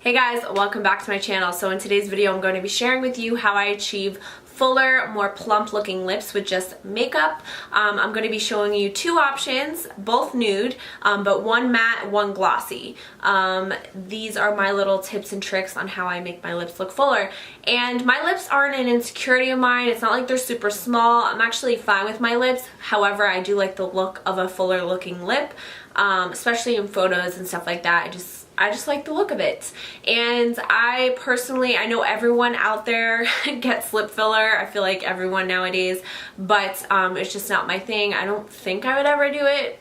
Hey guys, welcome back to my channel. So in today's video I'm going to be sharing with you how I achieve fuller, more plump looking lips with just makeup. I'm going to be showing you two options, both nude, but one matte, one glossy. These are my little tips and tricks on how I make my lips look fuller. And my lips aren't an insecurity of mine. It's not like they're super small. I'm actually fine with my lips. However, I do like the look of a fuller looking lip, especially in photos and stuff like that. I just like the look of it. And I know everyone out there gets lip filler. I feel like everyone nowadays, but it's just not my thing. I don't think I would ever do it.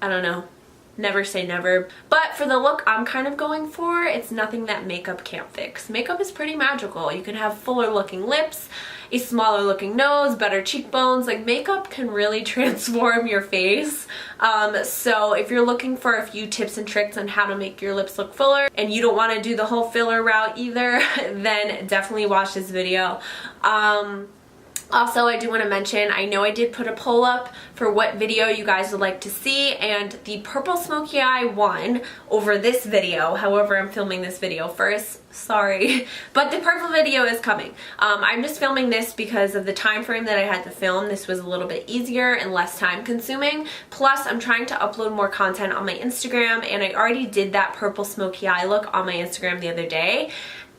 I don't know. Never say never. But for the look I'm kind of going for, it's nothing that makeup can't fix. Makeup is pretty magical. You can have fuller looking lips, a smaller looking nose, better cheekbones. Like, makeup can really transform your face. So if you're looking for a few tips and tricks on how to make your lips look fuller and you don't want to do the whole filler route either, then definitely watch this video. Also, I do want to mention, I know I did put a poll up for what video you guys would like to see, and the purple smoky eye won over this video. However, I'm filming this video first. Sorry. But the purple video is coming. I'm just filming this because of the time frame that I had to film. This was a little bit easier and less time consuming. Plus, I'm trying to upload more content on my Instagram, and I already did that purple smoky eye look on my Instagram the other day.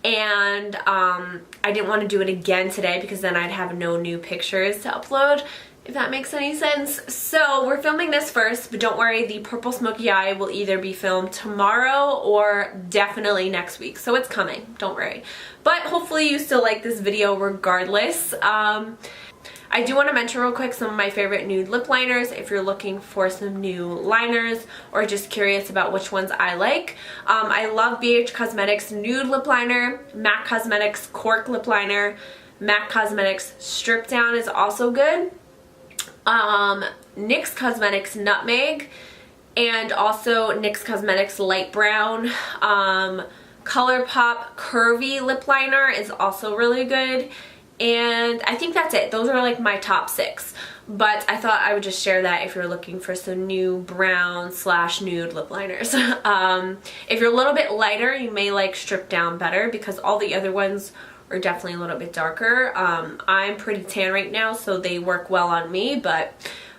And I didn't want to do it again today because then I'd have no new pictures to upload, if that makes any sense. So we're filming this first, but don't worry, the purple smoky eye will either be filmed tomorrow or definitely next week. So it's coming, don't worry. But hopefully you still like this video regardless. I do want to mention real quick some of my favorite nude lip liners if you're looking for some new liners or just curious about which ones I like. I love BH Cosmetics Nude Lip Liner, MAC Cosmetics Cork Lip Liner, MAC Cosmetics Strip Down is also good, NYX Cosmetics Nutmeg, and also NYX Cosmetics Light Brown. ColourPop Curvy Lip Liner is also really good. And I think that's it. Those are like my top 6. But I thought I would just share that if you're looking for some new brown / nude lip liners. If you're a little bit lighter, you may like Strip Down better because all the other ones are definitely a little bit darker. I'm pretty tan right now, so they work well on me. But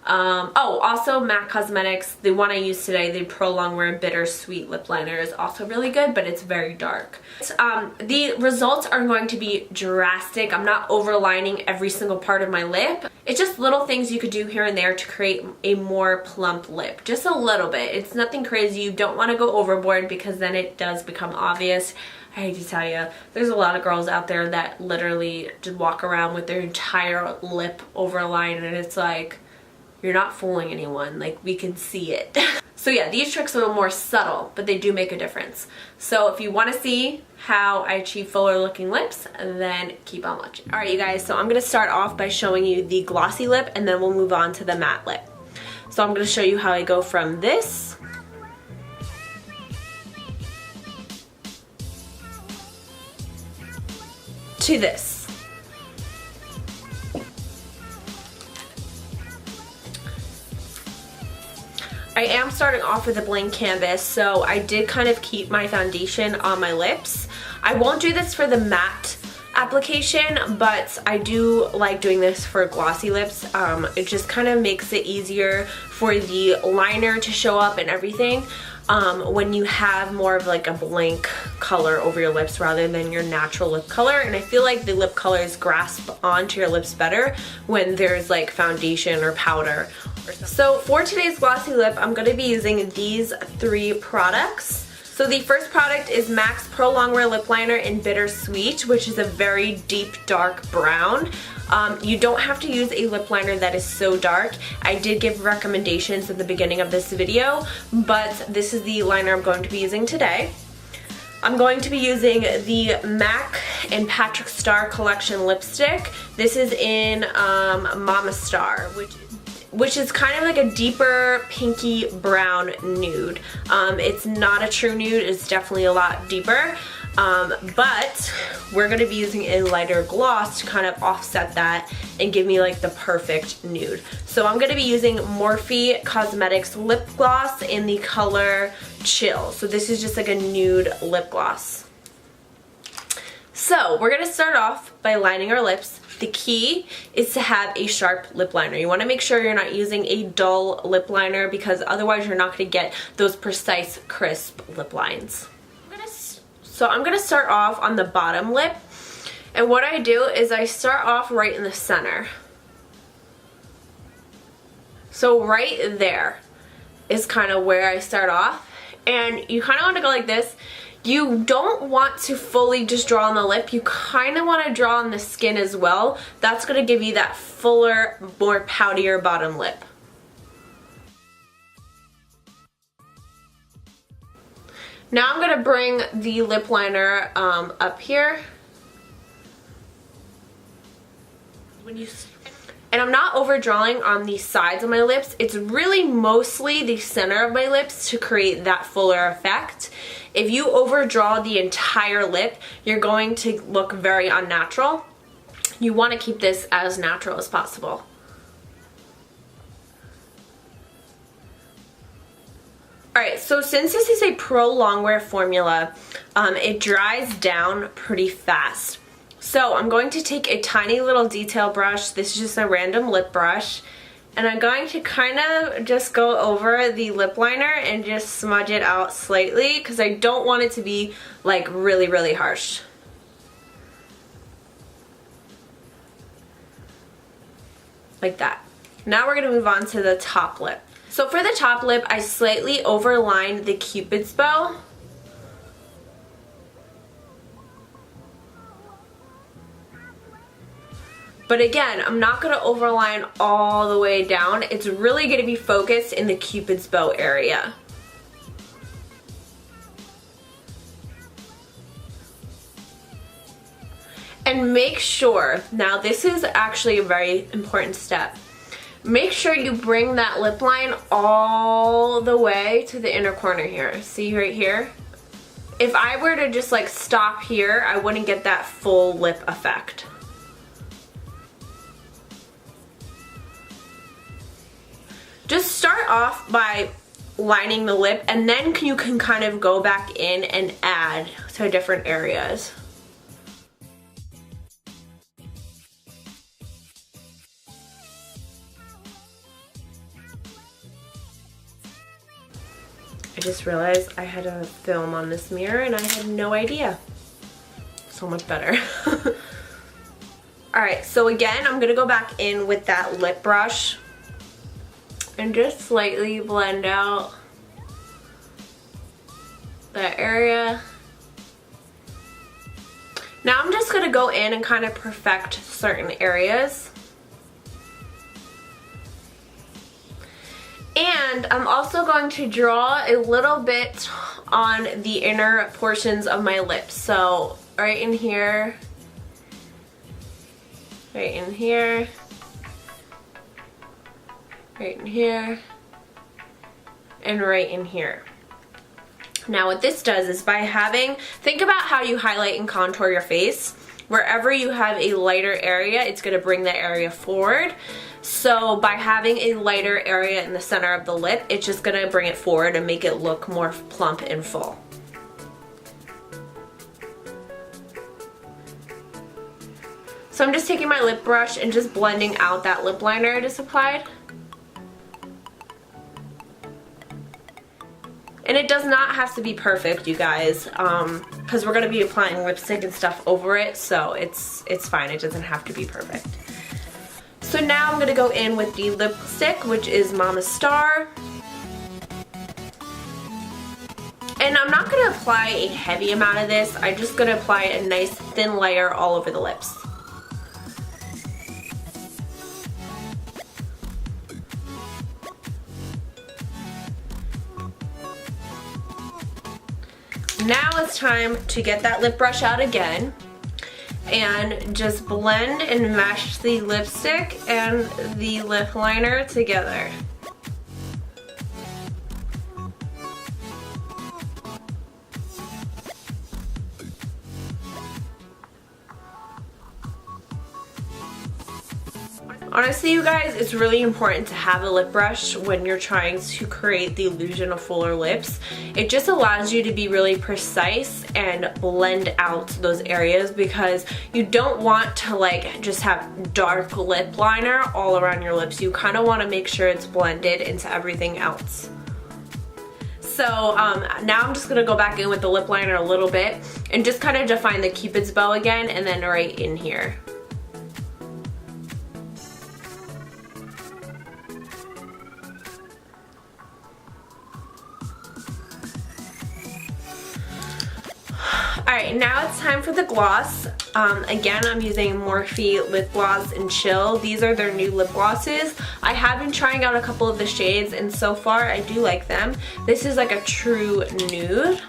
oh, also MAC Cosmetics, the one I used today, the Pro Longwear Bittersweet Lip Liner is also really good, but it's very dark. The results are going to be drastic. I'm not overlining every single part of my lip. It's just little things you could do here and there to create a more plump lip. Just a little bit. It's nothing crazy. You don't want to go overboard because then it does become obvious. I hate to tell you, there's a lot of girls out there that literally just walk around with their entire lip overlined, and it's like, you're not fooling anyone. Like, we can see it. So yeah, these tricks are a little more subtle, but they do make a difference. So if you want to see how I achieve fuller looking lips, then keep on watching. Alright you guys, so I'm going to start off by showing you the glossy lip, and then we'll move on to the matte lip. So I'm going to show you how I go from this to this. I am starting off with a blank canvas, so I did kind of keep my foundation on my lips. I won't do this for the matte application, but I do like doing this for glossy lips. It just kind of makes it easier for the liner to show up and everything when you have more of like a blank color over your lips rather than your natural lip color. And I feel like the lip colors grasp onto your lips better when there's like foundation or powder. So for today's glossy lip, I'm going to be using these 3 products. So the first product is MAC's Pro Longwear Lip Liner in Bittersweet, which is a very deep dark brown. You don't have to use a lip liner that is so dark. I did give recommendations at the beginning of this video, but this is the liner I'm going to be using today. I'm going to be using the MAC and Patrick Star Collection lipstick. This is in Mama Star, which is kind of like a deeper pinky brown nude. It's not a true nude, it's definitely a lot deeper. But we're going to be using a lighter gloss to kind of offset that and give me like the perfect nude. So I'm going to be using Morphe Cosmetics lip gloss in the color Chill. So this is just like a nude lip gloss. So we're gonna start off by lining our lips. The key is to have a sharp lip liner. You wanna make sure you're not using a dull lip liner because otherwise you're not gonna get those precise, crisp lip lines. So I'm gonna start off on the bottom lip. And what I do is I start off right in the center. So right there is kind of where I start off. And you kind of want to go like this. You don't want to fully just draw on the lip. You kind of want to draw on the skin as well. That's going to give you that fuller, more poutier bottom lip. Now I'm going to bring the lip liner up here. And I'm not overdrawing on the sides of my lips. It's really mostly the center of my lips to create that fuller effect. If you overdraw the entire lip, you're going to look very unnatural. You want to keep this as natural as possible. Alright, so since this is a pro longwear formula, it dries down pretty fast. So I'm going to take a tiny little detail brush. This is just a random lip brush. And I'm going to kind of just go over the lip liner and just smudge it out slightly because I don't want it to be like really, really harsh. Like that. Now we're going to move on to the top lip. So for the top lip, I slightly overlined the Cupid's bow. But again, I'm not going to overline all the way down. It's really going to be focused in the Cupid's bow area. And make sure, now this is actually a very important step. Make sure you bring that lip line all the way to the inner corner here. See right here? If I were to just like stop here, I wouldn't get that full lip effect. Just start off by lining the lip and then you can kind of go back in and add to different areas. I just realized I had a film on this mirror and I had no idea. So much better. Alright, so again, I'm going to go back in with that lip brush and just slightly blend out that area. Now I'm just gonna go in and kind of perfect certain areas. And I'm also going to draw a little bit on the inner portions of my lips. So right in here, right in here, right in here, and right in here. Now what this does is by think about how you highlight and contour your face. Wherever you have a lighter area, it's going to bring that area forward. So by having a lighter area in the center of the lip, it's just going to bring it forward and make it look more plump and full. So I'm just taking my lip brush and just blending out that lip liner I just applied. And it does not have to be perfect, you guys, because we're going to be applying lipstick and stuff over it, so it's fine. It doesn't have to be perfect. So now I'm going to go in with the lipstick, which is Mama Star. And I'm not going to apply a heavy amount of this. I'm just going to apply a nice thin layer all over the lips. Now it's time to get that lip brush out again and just blend and mesh the lipstick and the lip liner together. Honestly, you guys, it's really important to have a lip brush when you're trying to create the illusion of fuller lips. It just allows you to be really precise and blend out those areas, because you don't want to like just have dark lip liner all around your lips. You kind of want to make sure it's blended into everything else. So now I'm just going to go back in with the lip liner a little bit and just kind of define the Cupid's bow again, and then right in here. Alright, now it's time for the gloss. Again, I'm using Morphe Lip Gloss and Chill. These are their new lip glosses. I have been trying out a couple of the shades, and so far I do like them. This is like a true nude.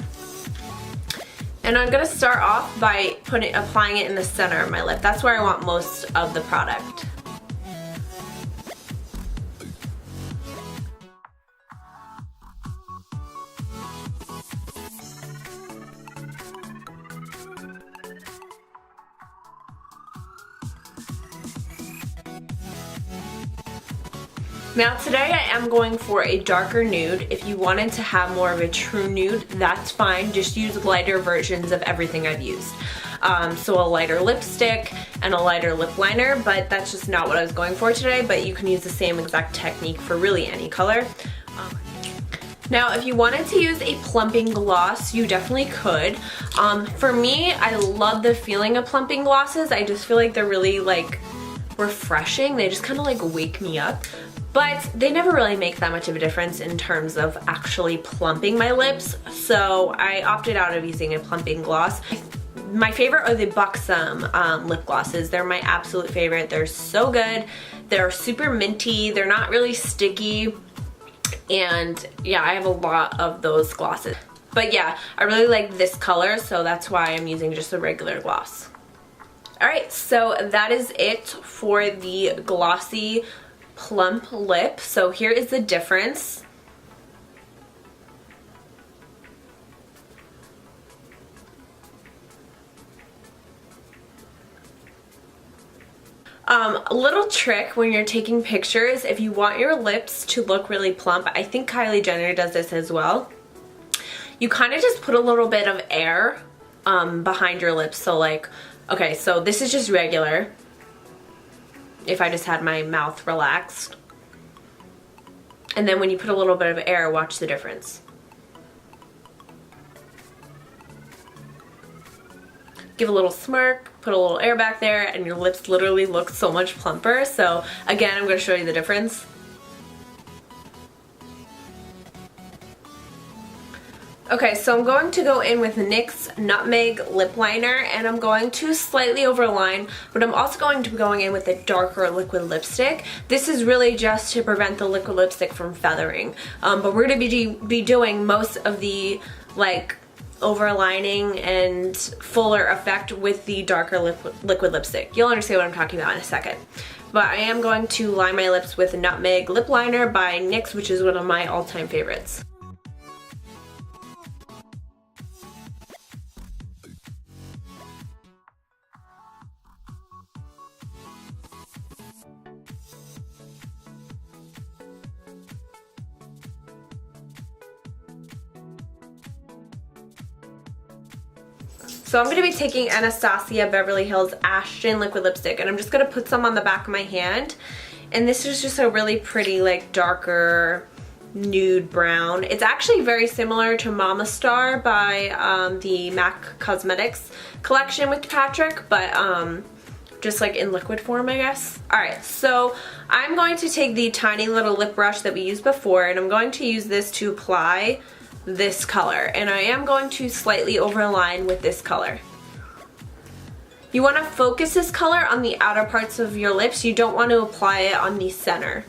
And I'm going to start off by applying it in the center of my lip. That's where I want most of the product. Now today I am going for a darker nude. If you wanted to have more of a true nude, that's fine. Just use lighter versions of everything I've used. So a lighter lipstick and a lighter lip liner, but that's just not what I was going for today, but you can use the same exact technique for really any color. Now, if you wanted to use a plumping gloss, you definitely could. For me, I love the feeling of plumping glosses. I just feel like they're really like refreshing. They just kind of like wake me up. But they never really make that much of a difference in terms of actually plumping my lips, so I opted out of using a plumping gloss. My favorite are the Buxom lip glosses. They're my absolute favorite. They're so good. They're super minty. They're not really sticky. And yeah, I have a lot of those glosses. But yeah, I really like this color, so that's why I'm using just a regular gloss. Alright, so that is it for the glossy plump lip. So here is the difference. A little trick when you're taking pictures, if you want your lips to look really plump, I think Kylie Jenner does this as well, you kind of just put a little bit of air behind your lips. So like, okay, so this is just regular. If I just had my mouth relaxed. And then when you put a little bit of air, watch the difference. Give a little smirk, put a little air back there, and your lips literally look so much plumper. So again, I'm going to show you the difference. Okay, so I'm going to go in with NYX Nutmeg Lip Liner, and I'm going to slightly overline, but I'm also going to be going in with a darker liquid lipstick. This is really just to prevent the liquid lipstick from feathering, but we're going to be doing most of the like overlining and fuller effect with the darker liquid lipstick. You'll understand what I'm talking about in a second. But I am going to line my lips with Nutmeg Lip Liner by NYX, which is one of my all-time favorites. So I'm going to be taking Anastasia Beverly Hills Ashton liquid lipstick, and I'm just going to put some on the back of my hand. And this is just a really pretty, like, darker nude brown. It's actually very similar to Mama Star by the MAC Cosmetics collection with Patrick, but just like in liquid form, I guess. Alright, so I'm going to take the tiny little lip brush that we used before, and I'm going to use this to apply this color, and I am going to slightly overline with this color. You want to focus this color on the outer parts of your lips. You don't want to apply it on the center.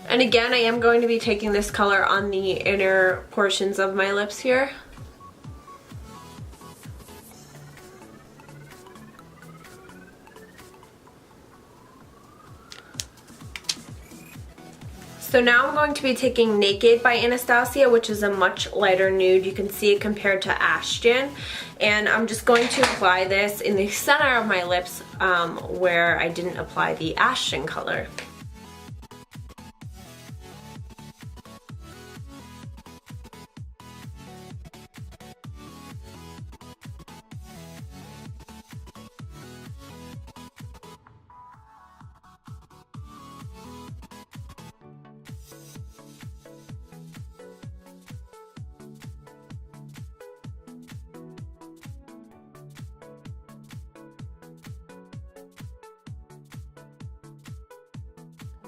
And again, I am going to be taking this color on the inner portions of my lips here. So now I'm going to be taking Naked by Anastasia, which is a much lighter nude. You can see it compared to Ashton. And I'm just going to apply this in the center of my lips where I didn't apply the Ashton color.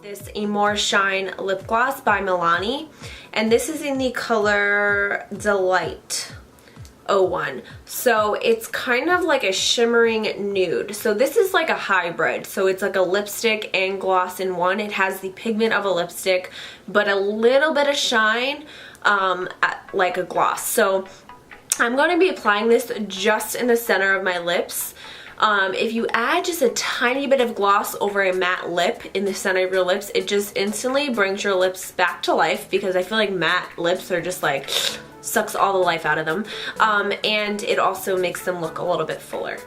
This Amore Shine lip gloss by Milani, and this is in the color Delight 01. So it's kind of like a shimmering nude. So this is like a hybrid, so it's like a lipstick and gloss in one. It has the pigment of a lipstick but a little bit of shine like a gloss. So I'm going to be applying this just in the center of my lips. If you add just a tiny bit of gloss over a matte lip in the center of your lips, it just instantly brings your lips back to life, because I feel like matte lips are just like, sucks all the life out of them. And it also makes them look a little bit fuller.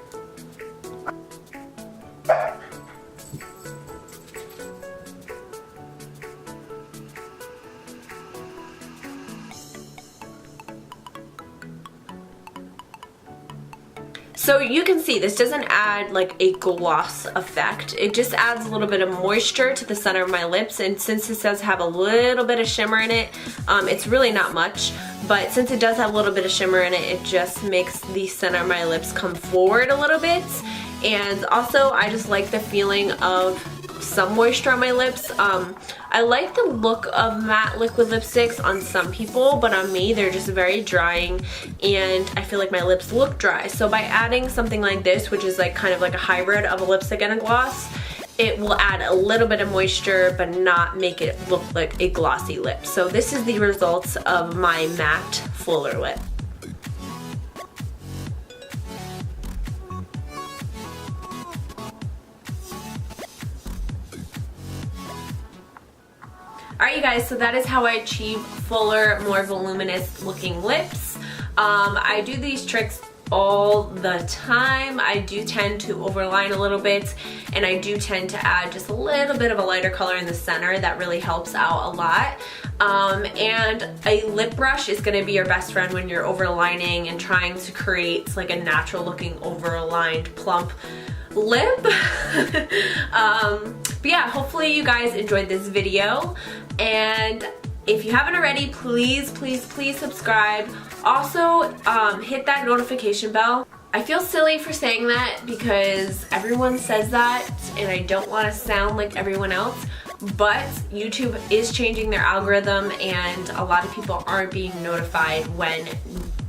So you can see this doesn't add like a gloss effect. It just adds a little bit of moisture to the center of my lips, and since this does have a little bit of shimmer in it, it's really not much, but since it does have a little bit of shimmer in it, it just makes the center of my lips come forward a little bit. And also I just like the feeling of some moisture on my lips. I like the look of matte liquid lipsticks on some people, but on me they're just very drying and I feel like my lips look dry. So by adding something like this, which is like kind of like a hybrid of a lipstick and a gloss, it will add a little bit of moisture but not make it look like a glossy lip. So this is the results of my matte fuller lip. Alright you guys, so that is how I achieve fuller, more voluminous looking lips. I do these tricks all the time. I do tend to overline a little bit, and I do tend to add just a little bit of a lighter color in the center. That really helps out a lot. And a lip brush is going to be your best friend when you're overlining and trying to create like a natural looking overlined plump lip. But yeah, hopefully you guys enjoyed this video, and if you haven't already, please subscribe. Also hit that notification bell. I feel silly for saying that because everyone says that and I don't want to sound like everyone else, but YouTube is changing their algorithm and a lot of people aren't being notified when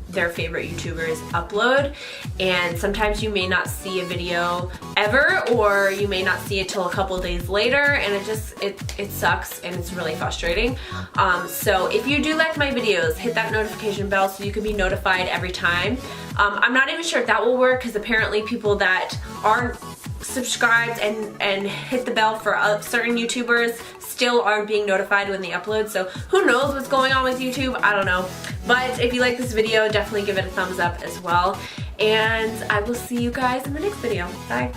their favorite YouTubers upload, and sometimes you may not see a video ever, or you may not see it till a couple days later, and it sucks and it's really frustrating. So if you do like my videos, hit that notification bell so you can be notified every time. I'm not even sure if that will work, because apparently people that aren't subscribed and hit the bell for certain YouTubers still aren't being notified when they upload, so who knows what's going on with YouTube, I don't know. But if you like this video, definitely give it a thumbs up as well, and I will see you guys in the next video. Bye.